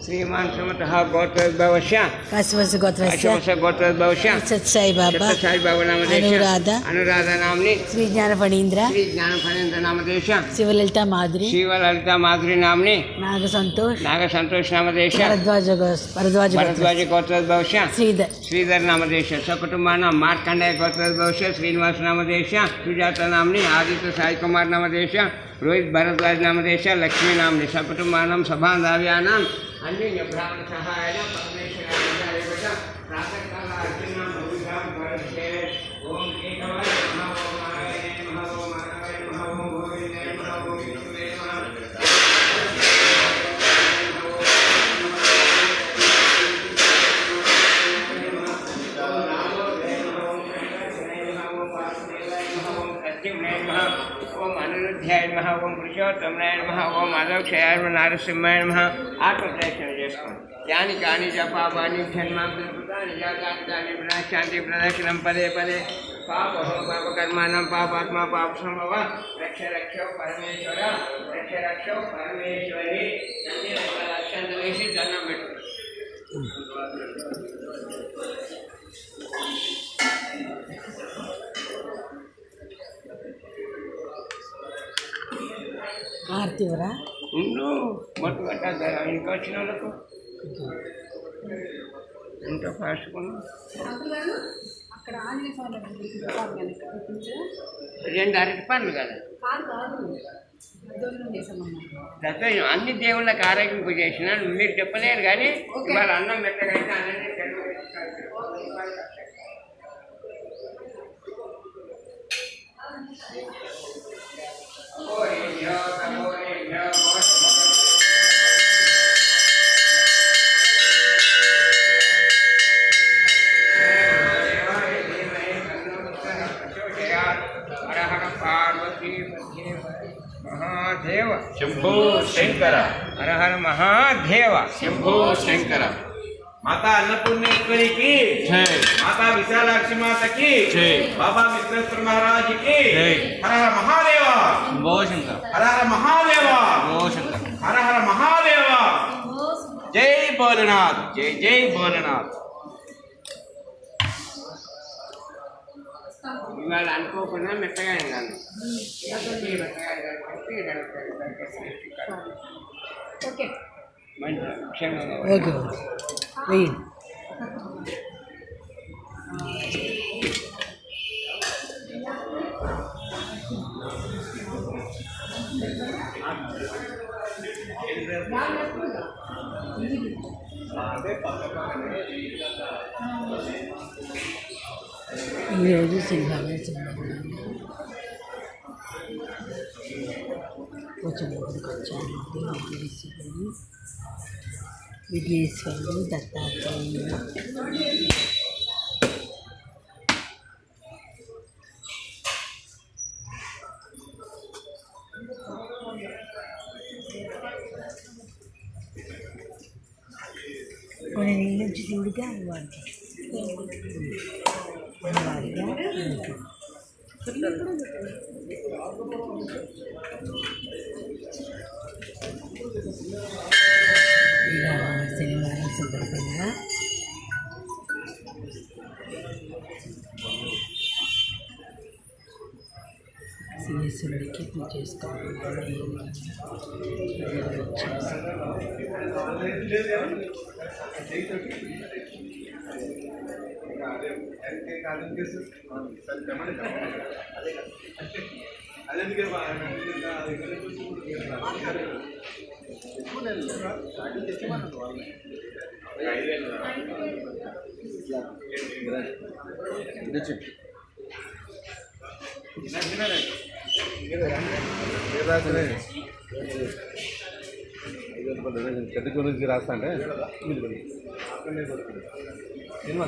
श्रीमान सुमतः गोत्रोद्भवस्य काश्यपस्य गोत्रस्य गोत्रोद्भवस्य साई बाबा अनुराधा अनुराधा नाम्नि श्री ज्ञान फणीन्द्र नामदेश शिवललिता माधुरी नाम्नि नाग संतोष नामदेश भरद्वाज गोत्रोद्भवस्य श्रीधर नामदेश सकुटुंबानां मार्कंडेय गोत्रोद्भवस्य श्रीनिवास नामदेश सुजाता नाम्नि आदित्य साई कुमार नामदेश रोहित भरद्वाज नामदेश लक्ष्मी नाम्नि सकुटुंबानां सभाबान्धव्यानां अन्य ब्राह्मण सहायेन परमेश्वराय प्रातःकाल अर्चना भूमिकां करिष्ये। ओम केशवाय नमः, ओम नारायणाय नमः, ओम माधवाय नमः, ओम गोविन्दाय नमः, ओम विष्णुवे नमः, ओम अनिरुद्धाय नमः, ओम पुरुषोत्तमाय नमः, ओम माधवक्षयाय नमः, नारसिंहाय नमः। आत्मप्रदक्षिण చేసుకోండి। यानि कानि च पापानि जन्मान्तरकृतानि जातानि विनाशान्ति प्रदक्षिणं पदे पदे पापहो पापकर्माणां पापात्मा पापसंभव रक्ष रक्षो परमेश्वर रक्ष रक्षो परमेश्वरी रक्षन्तवेशि దండం పెట్టు। ఆర్తివరా ఉండు మొట్టు కట్టాలి ఇంకా వచ్చిన వాళ్ళకు ఎంత ఫాస్ట్గా రెండు అరటి పండ్లు కదా దత్తం అన్ని దేవుళ్ళకి ఆరోగ్యం చేసిన మీరు చెప్పలేరు కానీ ఇవాళ అన్నం మెత్తగైతే అన్నీ महादेव शंभो शंकर हर हर महादेव शंभो शंकर। माता अन्नपूर्णेश्वरी की जय, माता विशालाक्षी माता की जय, बाबा विश्वेश्वर महाराज की जय। हर हर महादेव शंभो शंकर, हर हर महादेव शंभो शंकर। हर हर महादेव। जय भोलेनाथ, जय जय भोलेनाथ। ఇవాళ అనుకోకుండా మెత్తగా అయిందాను మంచి క్షేమంగా ఓకే వెయ్యి ఈరోజు సింహాలు విఘ్నేశ్వరుడు దత్తాత్రేయుడు కొన్ని నీళ్ళు నుంచి చూడిగా వాడికి వాడిగా ఇలా శనివారం సందర్భంగా శ్రీశ్వరుడికి పూజ చేసుకోవాలి। చెడ్డ గురించి రాస్తా అంటే సినిమా